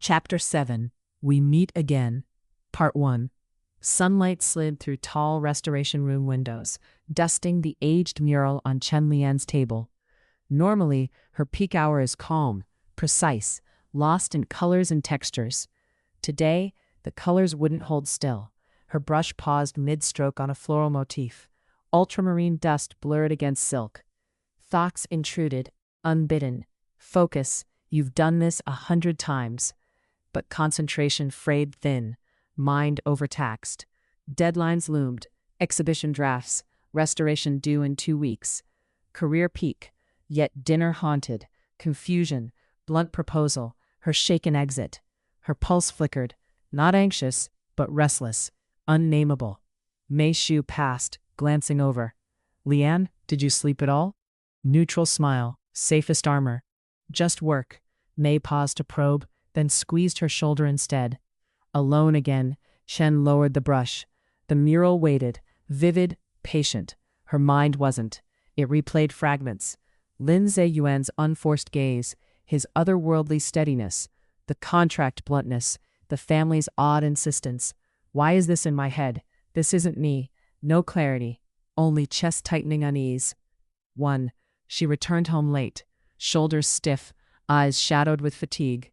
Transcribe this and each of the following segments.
Chapter 7. We Meet Again. Part 1. Sunlight slid through tall restoration room windows, dusting the aged mural on Chen Lian's table. Normally, her peak hour is calm, precise, lost in colors and textures. Today, the colors wouldn't hold still. Her brush paused mid-stroke on a floral motif. Ultramarine dust blurred against silk. Thoughts intruded, unbidden. Focus, you've done this 100 times. But concentration frayed thin, mind overtaxed. Deadlines loomed, exhibition drafts, restoration due in 2 weeks. Career peak, yet dinner haunted, confusion, blunt proposal, her shaken exit. Her pulse flickered, not anxious, but restless, unnameable. Mei Shu passed, glancing over. Lian, did you sleep at all? Neutral smile, safest armor. Just work. Mei paused to probe, then squeezed her shoulder instead. Alone again, Chen lowered the brush. The mural waited, vivid, patient. Her mind wasn't. It replayed fragments. Lin Zeyuan's unforced gaze, his otherworldly steadiness, the contract bluntness, the family's odd insistence. Why is this in my head? This isn't me. No clarity. Only chest-tightening unease. 1. She returned home late, shoulders stiff, eyes shadowed with fatigue.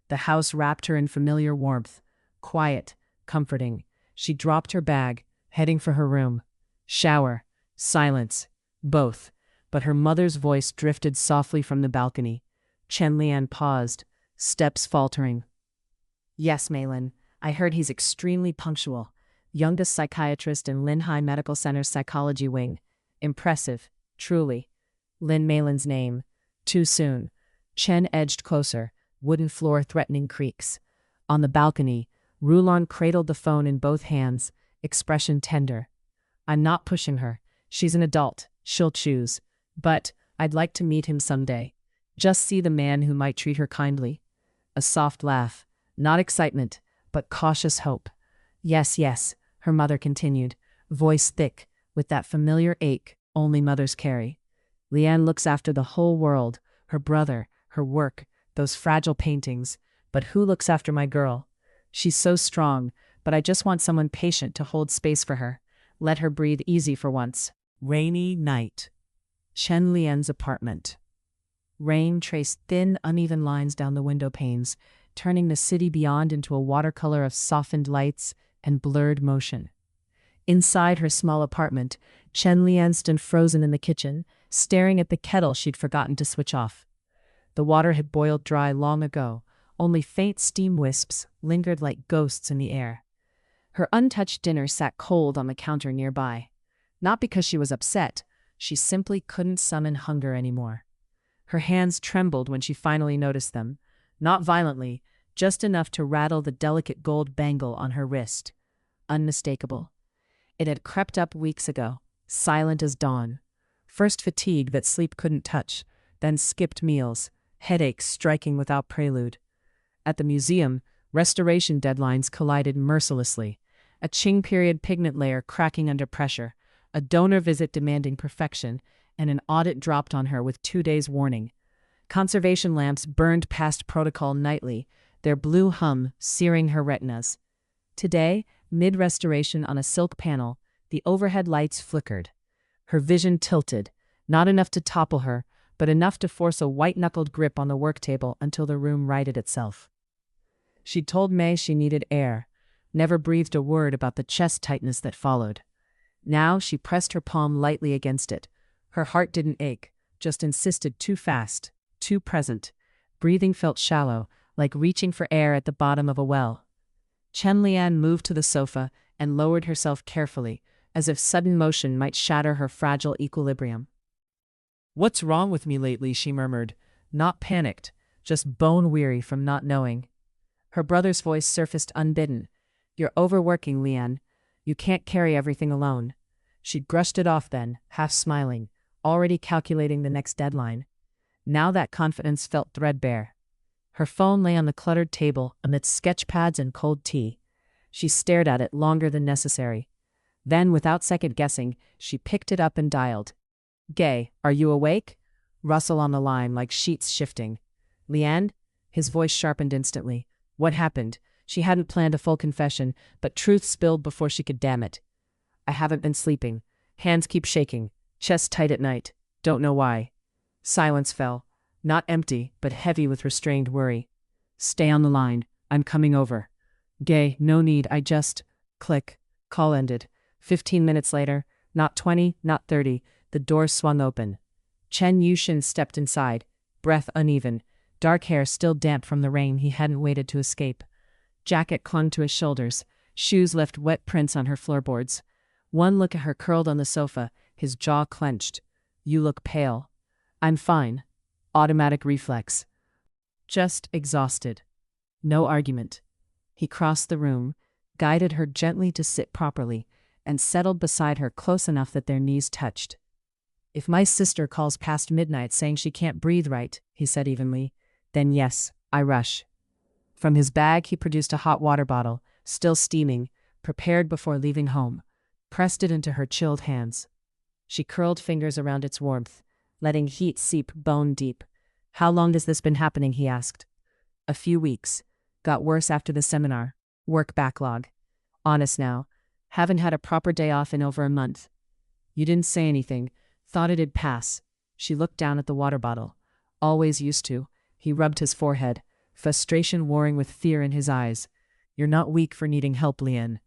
The house wrapped her in familiar warmth. Quiet, comforting. She dropped her bag, heading for her room. Shower. Silence. Both. But her mother's voice drifted softly from the balcony. Chen Lian paused, steps faltering. Yes, Meilin. I heard he's extremely punctual. Youngest psychiatrist in Linhai Medical Center's psychology wing. Impressive, truly. Lin Meilin's name. Too soon. Chen edged closer, wooden floor threatening creaks. On the balcony, Rulon cradled the phone in both hands, expression tender. I'm not pushing her. She's an adult. She'll choose. But I'd like to meet him someday. Just see the man who might treat her kindly. A soft laugh. Not excitement, but cautious hope. Yes, yes, her mother continued, voice thick, with that familiar ache only mothers carry. Lian looks after the whole world, her brother, her work, those fragile paintings. But who looks after my girl? She's so strong, but I just want someone patient to hold space for her. Let her breathe easy for once. Rainy night. Chen Lian's apartment. Rain traced thin, uneven lines down the window panes, turning the city beyond into a watercolor of softened lights and blurred motion. Inside her small apartment, Chen Lian stood frozen in the kitchen, staring at the kettle she'd forgotten to switch off. The water had boiled dry long ago, only faint steam wisps lingered like ghosts in the air. Her untouched dinner sat cold on the counter nearby. Not because she was upset, she simply couldn't summon hunger anymore. Her hands trembled when she finally noticed them, not violently, just enough to rattle the delicate gold bangle on her wrist. Unmistakable. It had crept up weeks ago, silent as dawn. First fatigue that sleep couldn't touch, then skipped meals, headaches striking without prelude. At the museum, restoration deadlines collided mercilessly. A Qing period pigment layer cracking under pressure, a donor visit demanding perfection, and an audit dropped on her with 2 days' warning. Conservation lamps burned past protocol nightly, their blue hum searing her retinas. Today, mid-restoration on a silk panel, the overhead lights flickered. Her vision tilted, not enough to topple her, but enough to force a white-knuckled grip on the work table until the room righted itself. She'd told Mei she needed air, never breathed a word about the chest tightness that followed. Now she pressed her palm lightly against it. Her heart didn't ache, just insisted too fast, too present. Breathing felt shallow, like reaching for air at the bottom of a well. Chen Lian moved to the sofa and lowered herself carefully, as if sudden motion might shatter her fragile equilibrium. What's wrong with me lately, she murmured, not panicked, just bone-weary from not knowing. Her brother's voice surfaced unbidden. You're overworking, Lian. You can't carry everything alone. She'd brushed it off then, half smiling, already calculating the next deadline. Now that confidence felt threadbare. Her phone lay on the cluttered table amidst sketch pads and cold tea. She stared at it longer than necessary. Then, without second-guessing, she picked it up and dialed. Gay, are you awake? Rustle on the line like sheets shifting. Lian? His voice sharpened instantly. What happened? She hadn't planned a full confession, but truth spilled before she could damn it. I haven't been sleeping. Hands keep shaking. Chest tight at night. Don't know why. Silence fell. Not empty, but heavy with restrained worry. Stay on the line. I'm coming over. Gay, no need, I just... Click. Call ended. 15 minutes later, not 20, not 30, the door swung open. Chen Lian stepped inside, breath uneven, dark hair still damp from the rain he hadn't waited to escape. Jacket clung to his shoulders, shoes left wet prints on her floorboards. One look at her curled on the sofa, his jaw clenched. You look pale. I'm fine. Automatic reflex. Just exhausted. No argument. He crossed the room, guided her gently to sit properly, and settled beside her close enough that their knees touched. If my sister calls past midnight saying she can't breathe right, he said evenly, then yes, I rush. From his bag he produced a hot water bottle, still steaming, prepared before leaving home, pressed it into her chilled hands. She curled fingers around its warmth, letting heat seep bone deep. How long has this been happening, he asked. A few weeks. Got worse after the seminar. Work backlog. Honest now. Haven't had a proper day off in over a month. You didn't say anything. Thought it'd pass. She looked down at the water bottle. Always used to. He rubbed his forehead, frustration warring with fear in his eyes. You're not weak for needing help, Lian.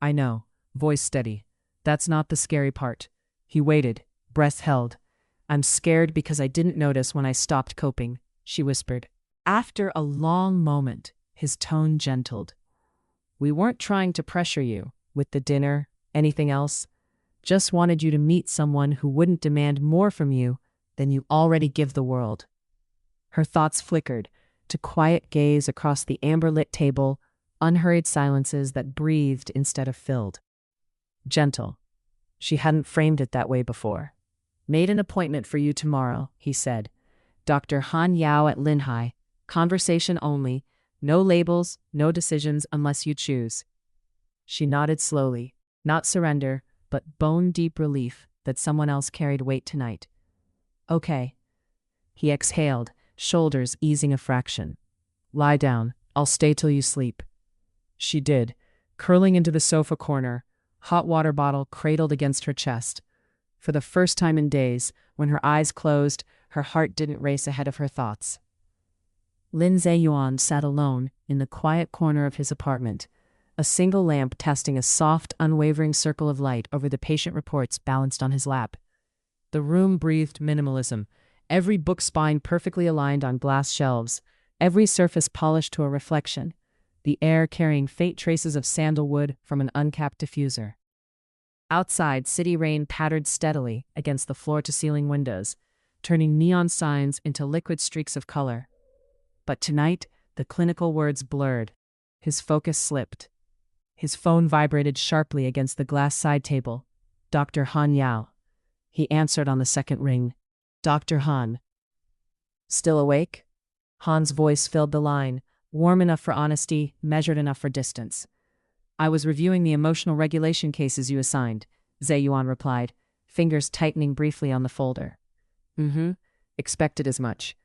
I know. Voice steady. That's not the scary part. He waited, breath held. I'm scared because I didn't notice when I stopped coping, she whispered. After a long moment, his tone gentled. We weren't trying to pressure you, with the dinner, anything else. Just wanted you to meet someone who wouldn't demand more from you than you already give the world. Her thoughts flickered to quiet gaze across the amber-lit table, unhurried silences that breathed instead of filled. Gentle. She hadn't framed it that way before. Made an appointment for you tomorrow, he said. Dr. Han Yao at Linhai. Conversation only. No labels, no decisions unless you choose. She nodded slowly. Not surrender, but bone-deep relief that someone else carried weight tonight. Okay. He exhaled, shoulders easing a fraction. Lie down. I'll stay till you sleep. She did, curling into the sofa corner, hot water bottle cradled against her chest. For the first time in days, when her eyes closed, her heart didn't race ahead of her thoughts. Lin Zeyuan sat alone in the quiet corner of his apartment, a single lamp casting a soft, unwavering circle of light over the patient reports balanced on his lap. The room breathed minimalism, every book spine perfectly aligned on glass shelves, every surface polished to a reflection, the air carrying faint traces of sandalwood from an uncapped diffuser. Outside, city rain pattered steadily against the floor-to-ceiling windows, turning neon signs into liquid streaks of color. But tonight, the clinical words blurred. His focus slipped. His phone vibrated sharply against the glass side table. Dr. Han Yao. He answered on the second ring. Dr. Han. Still awake? Han's voice filled the line, warm enough for honesty, measured enough for distance. I was reviewing the emotional regulation cases you assigned, Zeyuan replied, fingers tightening briefly on the folder. Expected as much.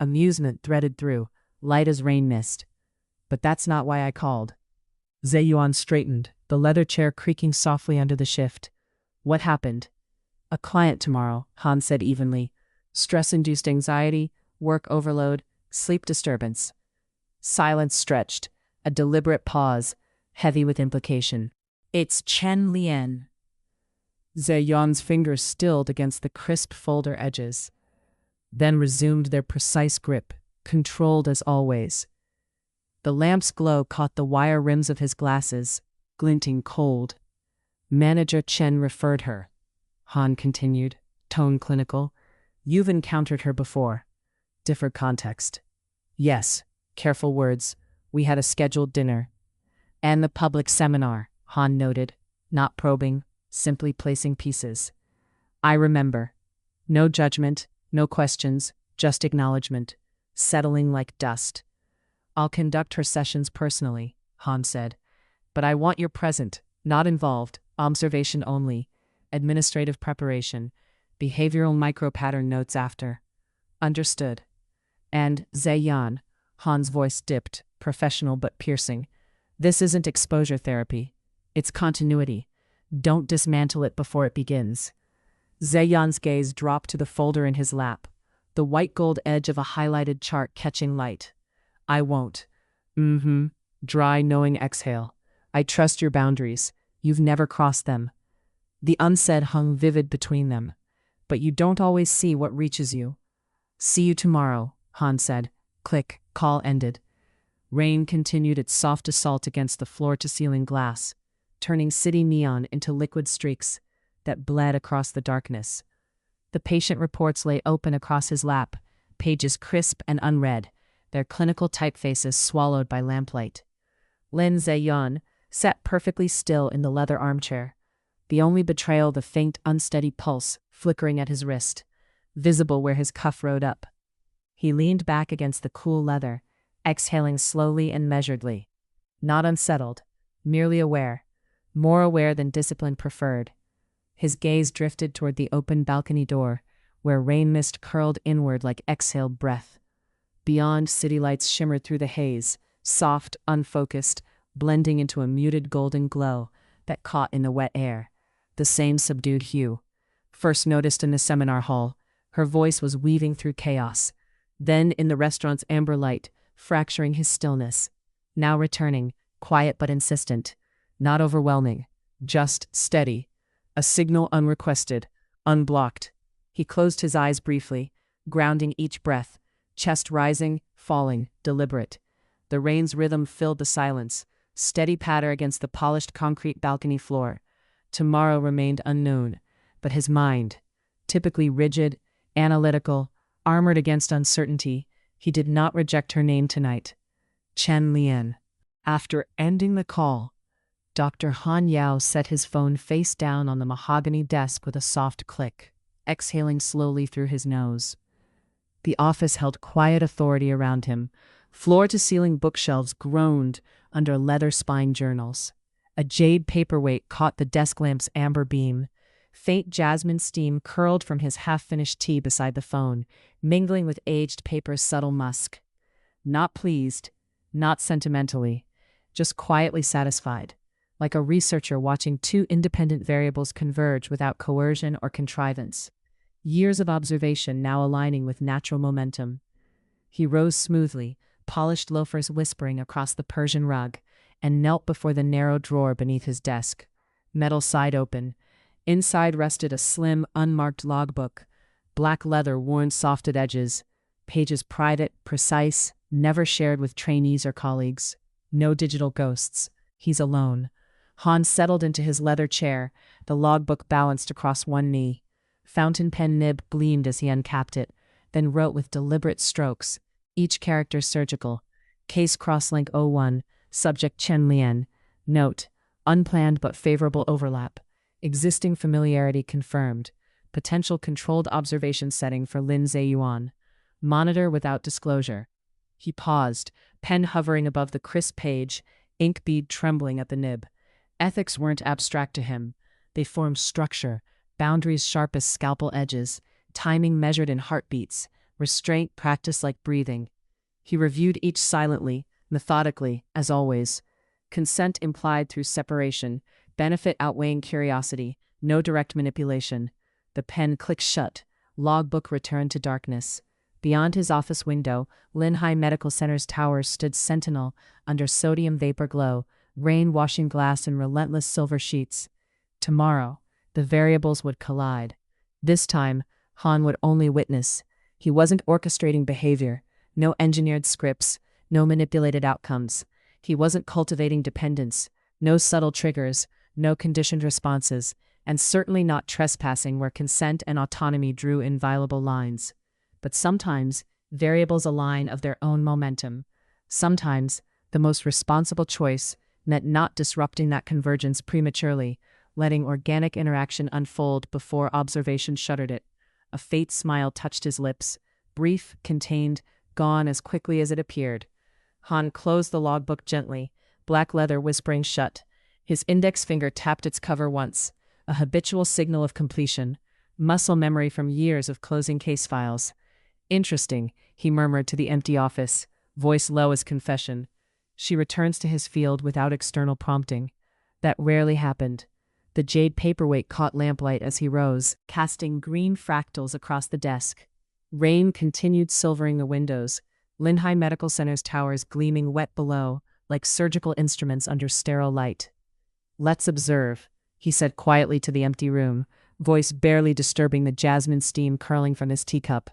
Amusement threaded through, light as rain mist. But that's not why I called. Zeyuan straightened, the leather chair creaking softly under the shift. What happened? A client tomorrow, Han said evenly. Stress-induced anxiety, work overload, sleep disturbance. Silence stretched, a deliberate pause, heavy with implication. It's Chen Lian. Zeyuan's fingers stilled against the crisp folder edges, then resumed their precise grip, controlled as always. The lamp's glow caught the wire rims of his glasses, glinting cold. Manager Chen referred her. Han continued, tone clinical. You've encountered her before. Different context. Yes, careful words. We had a scheduled dinner. And the public seminar, Han noted, not probing, simply placing pieces. I remember. No judgment, no questions, just acknowledgement, settling like dust. I'll conduct her sessions personally, Han said. But I want you're present, not involved, observation only, administrative preparation, behavioral micro-pattern notes after. Understood. And Zeyuan, Han's voice dipped, professional but piercing. This isn't exposure therapy. It's continuity. Don't dismantle it before it begins. Zeyuan's gaze dropped to the folder in his lap, the white gold edge of a highlighted chart catching light. I won't. Dry, knowing exhale. I trust your boundaries. You've never crossed them. The unsaid hung vivid between them. But you don't always see what reaches you. See you tomorrow, Han said. Click, call ended. Rain continued its soft assault against the floor-to-ceiling glass, turning city neon into liquid streaks that bled across the darkness. The patient reports lay open across his lap, pages crisp and unread, their clinical typefaces swallowed by lamplight. Lin Zeyuan sat perfectly still in the leather armchair, the only betrayal the faint, unsteady pulse flickering at his wrist, visible where his cuff rode up. He leaned back against the cool leather, exhaling slowly and measuredly. Not unsettled, merely aware, more aware than discipline preferred. His gaze drifted toward the open balcony door, where rain mist curled inward like exhaled breath. Beyond, city lights shimmered through the haze, soft, unfocused, blending into a muted golden glow that caught in the wet air, the same subdued hue. First noticed in the seminar hall, her voice was weaving through chaos. Then in the restaurant's amber light, fracturing his stillness. Now returning, quiet but insistent. Not overwhelming, just steady. A signal unrequested, unblocked. He closed his eyes briefly, grounding each breath, chest rising, falling, deliberate. The rain's rhythm filled the silence, steady patter against the polished concrete balcony floor. Tomorrow remained unknown, but his mind, typically rigid, analytical, armored against uncertainty, he did not reject her name tonight. Chen Lian. After ending the call, Dr. Han Yao set his phone face down on the mahogany desk with a soft click, exhaling slowly through his nose. The office held quiet authority around him. Floor-to-ceiling bookshelves groaned under leather-spined journals. A jade paperweight caught the desk lamp's amber beam. Faint jasmine steam curled from his half-finished tea beside the phone, mingling with aged paper's subtle musk. Not pleased, not sentimentally, just quietly satisfied, like a researcher watching two independent variables converge without coercion or contrivance. Years of observation now aligning with natural momentum. He rose smoothly, polished loafers whispering across the Persian rug, and knelt before the narrow drawer beneath his desk. Metal side open. Inside rested a slim, unmarked logbook, black leather worn soft at edges, pages private, precise, never shared with trainees or colleagues. No digital ghosts. He's alone. Han settled into his leather chair, the logbook balanced across one knee. Fountain pen nib gleamed as he uncapped it, then wrote with deliberate strokes, each character surgical. Case crosslink 01, subject Chen Lian. Note, unplanned but favorable overlap. Existing familiarity confirmed. Potential controlled observation setting for Lin Zeyuan. Monitor without disclosure. He paused, pen hovering above the crisp page, ink bead trembling at the nib. Ethics weren't abstract to him. They formed structure, boundaries sharp as scalpel edges, timing measured in heartbeats, restraint practiced like breathing. He reviewed each silently, methodically, as always. Consent implied through separation, benefit outweighing curiosity, no direct manipulation. The pen clicked shut, logbook returned to darkness. Beyond his office window, Linhai Medical Center's towers stood sentinel under sodium vapor glow, rain washing glass in relentless silver sheets. Tomorrow, the variables would collide. This time, Han would only witness. He wasn't orchestrating behavior, no engineered scripts, no manipulated outcomes. He wasn't cultivating dependence, no subtle triggers, no conditioned responses, and certainly not trespassing where consent and autonomy drew inviolable lines. But sometimes, variables align of their own momentum. Sometimes, the most responsible choice meant not disrupting that convergence prematurely, letting organic interaction unfold before observation shuttered it. A faint smile touched his lips, brief, contained, gone as quickly as it appeared. Han closed the logbook gently, black leather whispering shut. His index finger tapped its cover once, a habitual signal of completion, muscle memory from years of closing case files. Interesting, he murmured to the empty office, voice low as confession. She returns to his field without external prompting. That rarely happened. The jade paperweight caught lamplight as he rose, casting green fractals across the desk. Rain continued silvering the windows, Linhai Medical Center's towers gleaming wet below, like surgical instruments under sterile light. "Let's observe," he said quietly to the empty room, voice barely disturbing the jasmine steam curling from his teacup.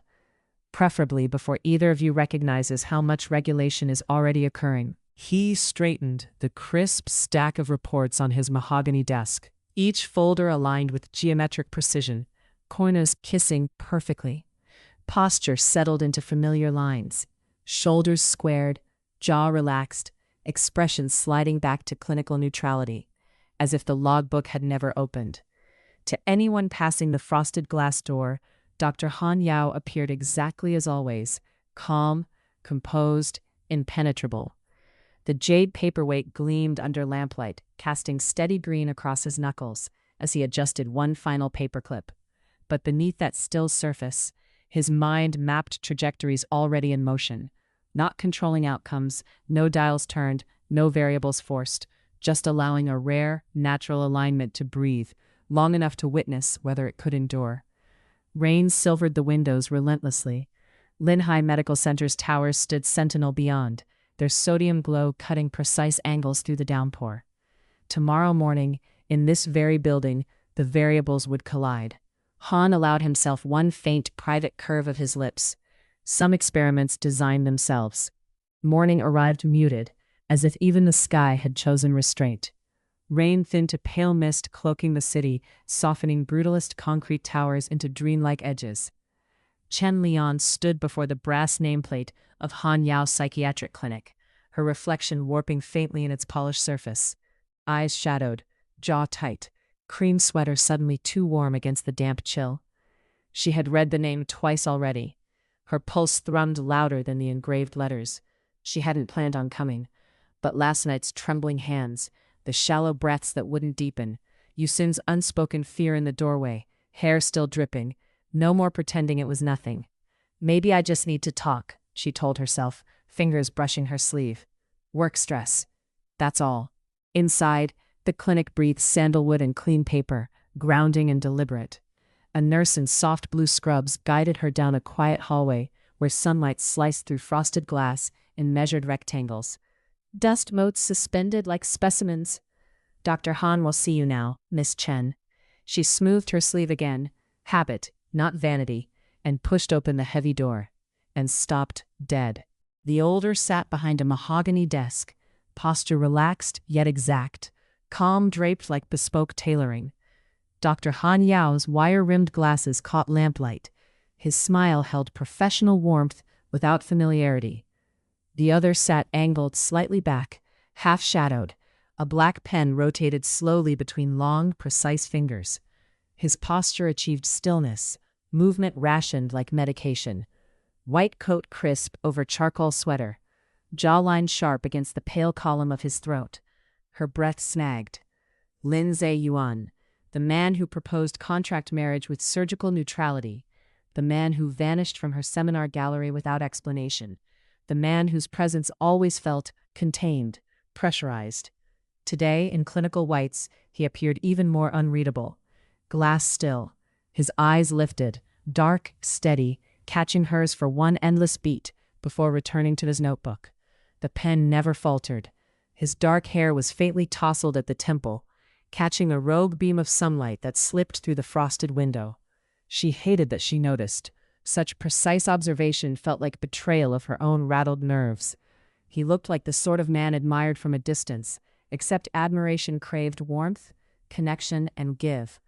"Preferably before either of you recognizes how much regulation is already occurring." He straightened the crisp stack of reports on his mahogany desk, each folder aligned with geometric precision, corners kissing perfectly. Posture settled into familiar lines, shoulders squared, jaw relaxed, expression sliding back to clinical neutrality, as if the logbook had never opened. To anyone passing the frosted glass door, Dr. Han Yao appeared exactly as always, calm, composed, impenetrable. The jade paperweight gleamed under lamplight, casting steady green across his knuckles as he adjusted one final paperclip. But beneath that still surface, his mind mapped trajectories already in motion, not controlling outcomes, no dials turned, no variables forced, just allowing a rare, natural alignment to breathe, long enough to witness whether it could endure. Rain silvered the windows relentlessly. Linhai Medical Center's towers stood sentinel beyond, their sodium glow cutting precise angles through the downpour. Tomorrow morning, in this very building, the variables would collide. Han allowed himself one faint private curve of his lips. Some experiments designed themselves. Morning arrived muted, as if even the sky had chosen restraint. Rain thinned to pale mist cloaking the city, softening brutalist concrete towers into dreamlike edges. Chen Lian stood before the brass nameplate of Han Yao's psychiatric clinic, her reflection warping faintly in its polished surface. Eyes shadowed, jaw tight, cream sweater suddenly too warm against the damp chill. She had read the name twice already. Her pulse thrummed louder than the engraved letters. She hadn't planned on coming, but last night's trembling hands, the shallow breaths that wouldn't deepen, Yusin's unspoken fear in the doorway, hair still dripping, no more pretending it was nothing. "Maybe I just need to talk," she told herself, fingers brushing her sleeve. "Work stress. That's all." Inside, the clinic breathed sandalwood and clean paper, grounding and deliberate. A nurse in soft blue scrubs guided her down a quiet hallway where sunlight sliced through frosted glass in measured rectangles. Dust motes suspended like specimens. "Dr. Han will see you now, Miss Chen." She smoothed her sleeve again, habit, not vanity, and pushed open the heavy door, and stopped dead. The older sat behind a mahogany desk, posture relaxed yet exact, calm draped like bespoke tailoring. Dr. Han Yao's wire-rimmed glasses caught lamplight. His smile held professional warmth without familiarity. The other sat angled slightly back, half-shadowed. A black pen rotated slowly between long, precise fingers. His posture achieved stillness, movement rationed like medication. White coat crisp over charcoal sweater, jawline sharp against the pale column of his throat. Her breath snagged. Lin Zeyuan, the man who proposed contract marriage with surgical neutrality, the man who vanished from her seminar gallery without explanation, the man whose presence always felt contained, pressurized. Today, in clinical whites, he appeared even more unreadable. Glass still, his eyes lifted, dark, steady, catching hers for one endless beat before returning to his notebook. The pen never faltered. His dark hair was faintly tousled at the temple, catching a rogue beam of sunlight that slipped through the frosted window. She hated that she noticed. Such precise observation felt like betrayal of her own rattled nerves. He looked like the sort of man admired from a distance, except admiration craved warmth, connection, and give.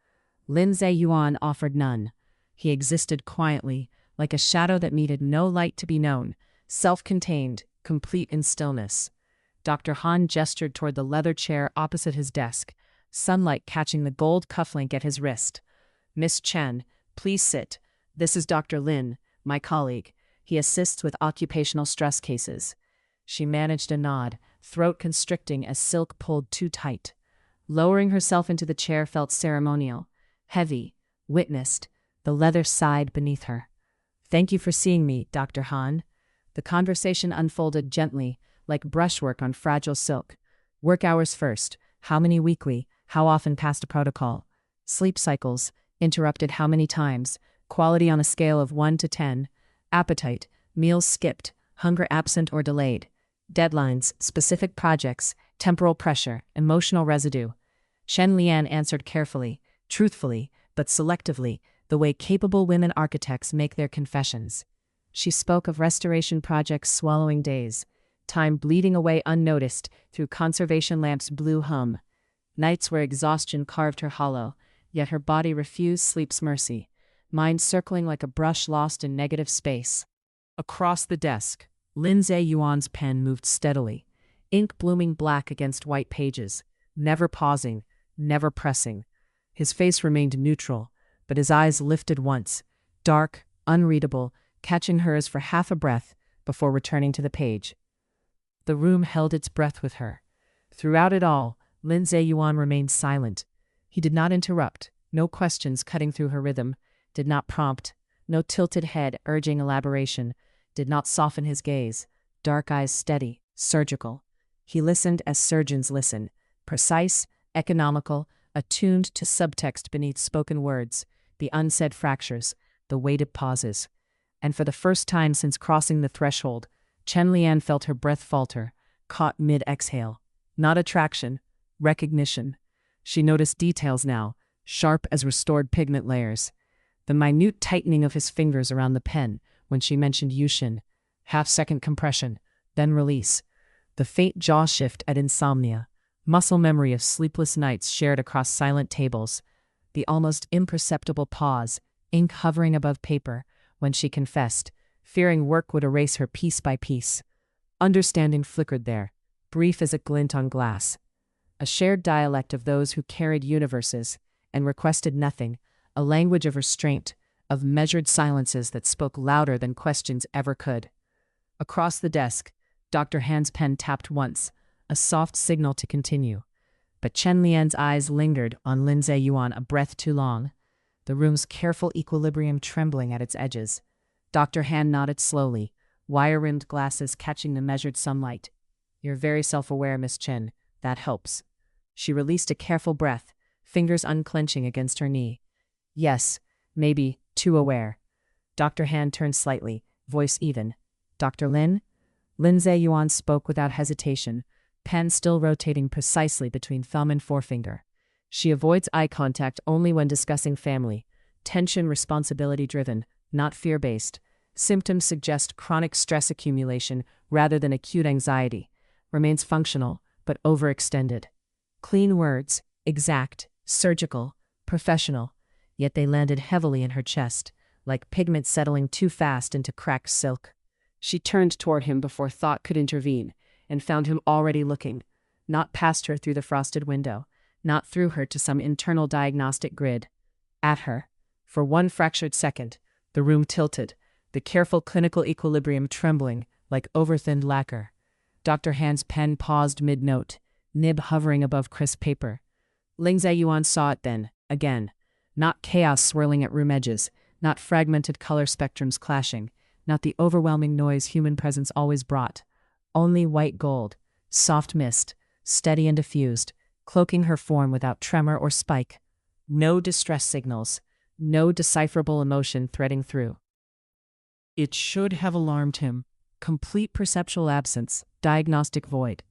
Lin Zeyuan offered none. He existed quietly, like a shadow that needed no light to be known, self-contained, complete in stillness. Dr. Han gestured toward the leather chair opposite his desk, sunlight catching the gold cufflink at his wrist. "Miss Chen, please sit. This is Dr. Lin, my colleague. He assists with occupational stress cases." She managed a nod, throat constricting as silk pulled too tight. Lowering herself into the chair felt ceremonial, heavy, witnessed. The leather sighed beneath her. "Thank you for seeing me, Dr. Han." The conversation unfolded gently, like brushwork on fragile silk. Work hours first, how many weekly, how often past a protocol. Sleep cycles, interrupted how many times, quality on a scale of 1 to 10. Appetite, meals skipped, hunger absent or delayed. Deadlines, specific projects, temporal pressure, emotional residue. Chen Lian answered carefully, truthfully, but selectively, the way capable women architects make their confessions. She spoke of restoration projects swallowing days, time bleeding away unnoticed through conservation lamps' blue hum. Nights where exhaustion carved her hollow, yet her body refused sleep's mercy, mind circling like a brush lost in negative space. Across the desk, Lin Zeyuan's pen moved steadily, ink blooming black against white pages, never pausing, never pressing. His face remained neutral, but his eyes lifted once, dark, unreadable, catching hers for half a breath before returning to the page. The room held its breath with her. Throughout it all, Lin Zeyuan remained silent. He did not interrupt, no questions cutting through her rhythm, did not prompt, no tilted head urging elaboration, did not soften his gaze, dark eyes steady, surgical. He listened as surgeons listen, precise, economical, attuned to subtext beneath spoken words, the unsaid fractures, the weighted pauses. And for the first time since crossing the threshold, Chen Lian felt her breath falter, caught mid-exhale. Not attraction, recognition. She noticed details now, sharp as restored pigment layers. The minute tightening of his fingers around the pen when she mentioned Yushin, half-second compression, then release. The faint jaw shift at insomnia, muscle memory of sleepless nights shared across silent tables. The almost imperceptible pause, ink hovering above paper, when she confessed, fearing work would erase her piece by piece. Understanding flickered there, brief as a glint on glass. A shared dialect of those who carried universes and requested nothing, a language of restraint, of measured silences that spoke louder than questions ever could. Across the desk, Dr. Han's pen tapped once, a soft signal to continue. But Chen Lian's eyes lingered on Lin Zeyuan a breath too long, the room's careful equilibrium trembling at its edges. Dr. Han nodded slowly, wire-rimmed glasses catching the measured sunlight. "You're very self-aware, Miss Chen. That helps." She released a careful breath, fingers unclenching against her knee. "Yes, maybe, too aware." Dr. Han turned slightly, voice even. "Dr. Lin?" Lin Zeyuan spoke without hesitation, pen still rotating precisely between thumb and forefinger. She avoids eye contact only when discussing family. Tension responsibility-driven, not fear-based. Symptoms suggest chronic stress accumulation rather than acute anxiety. Remains functional, but overextended. Clean words, exact, surgical, professional, yet they landed heavily in her chest, like pigment settling too fast into cracked silk. She turned toward him before thought could intervene, and found him already looking, not past her through the frosted window, not through her to some internal diagnostic grid. At her. For one fractured second, the room tilted, the careful clinical equilibrium trembling like overthinned lacquer. Dr. Han's pen paused mid-note, nib hovering above crisp paper. Lin Zeyuan saw it then, again. Not chaos swirling at room edges, not fragmented color spectrums clashing, not the overwhelming noise human presence always brought. Only white gold, soft mist, steady and diffused, cloaking her form without tremor or spike. No distress signals, no decipherable emotion threading through. It should have alarmed him. Complete perceptual absence, diagnostic void.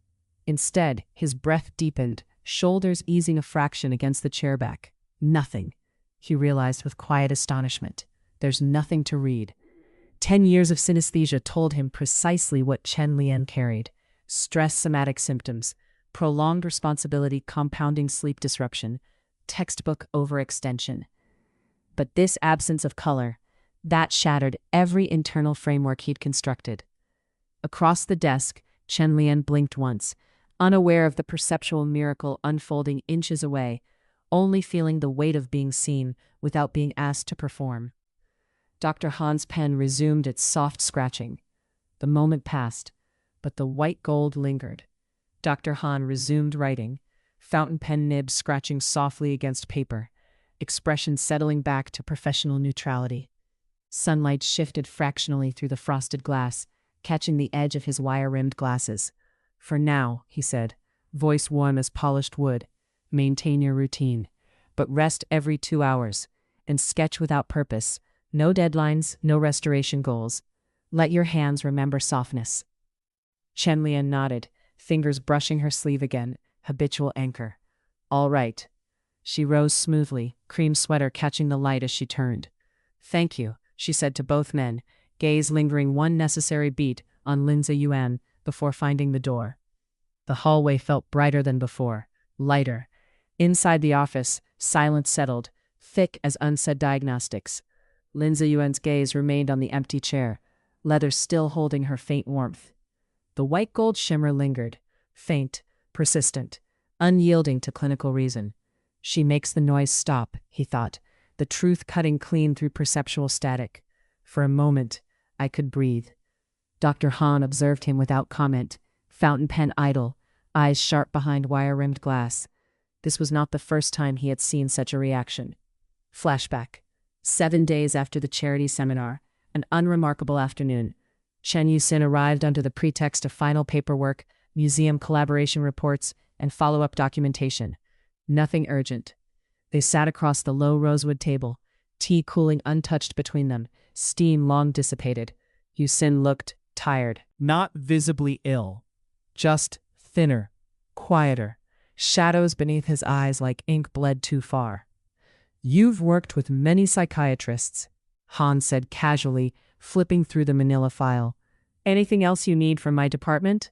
Instead, his breath deepened, shoulders easing a fraction against the chair back. Nothing, he realized with quiet astonishment. There's nothing to read. 10 years of synesthesia told him precisely what Chen Lian carried. Stress somatic symptoms, prolonged responsibility compounding sleep disruption, textbook overextension. But this absence of color, that shattered every internal framework he'd constructed. Across the desk, Chen Lian blinked once, unaware of the perceptual miracle unfolding inches away, only feeling the weight of being seen without being asked to perform. Dr. Han's pen resumed its soft scratching. The moment passed, but the white gold lingered. Dr. Han resumed writing, fountain pen nibs scratching softly against paper, expression settling back to professional neutrality. Sunlight shifted fractionally through the frosted glass, catching the edge of his wire-rimmed glasses. For now, he said, voice warm as polished wood. Maintain your routine. But rest every 2 hours. And sketch without purpose. No deadlines, no restoration goals. Let your hands remember softness. Chen Lian nodded, fingers brushing her sleeve again, habitual anchor. All right. She rose smoothly, cream sweater catching the light as she turned. Thank you, she said to both men, gaze lingering one necessary beat on Lin Zeyuan before finding the door. The hallway felt brighter than before, lighter. Inside the office, silence settled, thick as unsaid diagnostics. Lin Zeyuan's gaze remained on the empty chair, leather still holding her faint warmth. The white gold shimmer lingered, faint, persistent, unyielding to clinical reason. She makes the noise stop, he thought, the truth cutting clean through perceptual static. For a moment, I could breathe. Dr. Han observed him without comment, fountain pen idle, eyes sharp behind wire-rimmed glass. This was not the first time he had seen such a reaction. Flashback. 7 days after the charity seminar, an unremarkable afternoon. Chen Yuxin arrived under the pretext of final paperwork, museum collaboration reports, and follow-up documentation. Nothing urgent. They sat across the low rosewood table, tea cooling untouched between them, steam long dissipated. Yuxin looked tired. Not visibly ill. Just thinner, quieter. Shadows beneath his eyes like ink bled too far. You've worked with many psychiatrists, Han said casually, flipping through the manila file. Anything else you need from my department?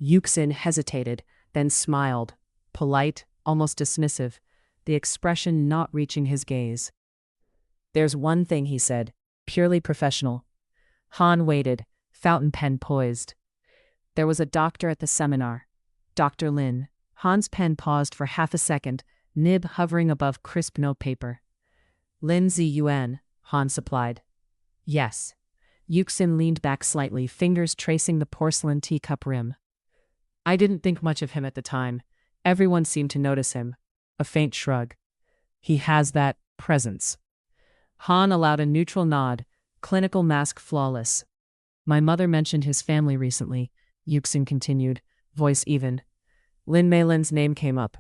Yuxin hesitated, then smiled, polite, almost dismissive, the expression not reaching his gaze. There's one thing, he said, purely professional. Han waited, fountain pen poised. There was a doctor at the seminar. Dr. Lin. Han's pen paused for half a second, nib hovering above crisp notepaper. Lin Zeyuan, Han supplied. Yes. Yuxin leaned back slightly, fingers tracing the porcelain teacup rim. I didn't think much of him at the time. Everyone seemed to notice him. A faint shrug. He has that presence. Han allowed a neutral nod, clinical mask flawless. My mother mentioned his family recently, Yuxin continued, voice even. Lin Meilin's name came up.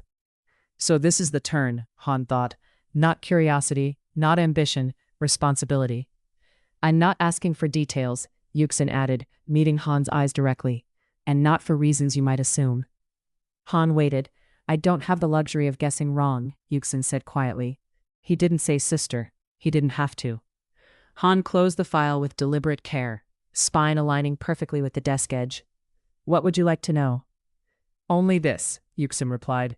So this is the turn, Han thought. Not curiosity, not ambition, responsibility. I'm not asking for details, Yuxin added, meeting Han's eyes directly. And not for reasons you might assume. Han waited. I don't have the luxury of guessing wrong, Yuxin said quietly. He didn't say sister. He didn't have to. Han closed the file with deliberate care, spine aligning perfectly with the desk edge. What would you like to know? Only this, Yuxin replied.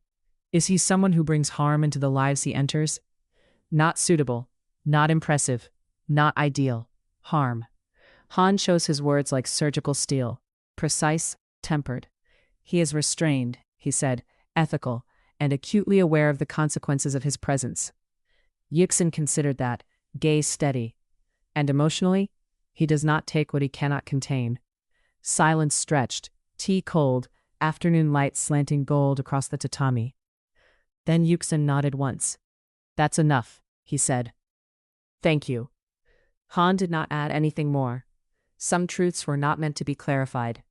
Is he someone who brings harm into the lives he enters? Not suitable, not impressive, not ideal. Harm. Han chose his words like surgical steel, precise, tempered. He is restrained, he said, ethical, and acutely aware of the consequences of his presence. Yuxin considered that, gaze steady. And emotionally, he does not take what he cannot contain. Silence stretched, tea cold, afternoon light slanting gold across the tatami. Then Yuxin nodded once. That's enough, he said. Thank you. Han did not add anything more. Some truths were not meant to be clarified.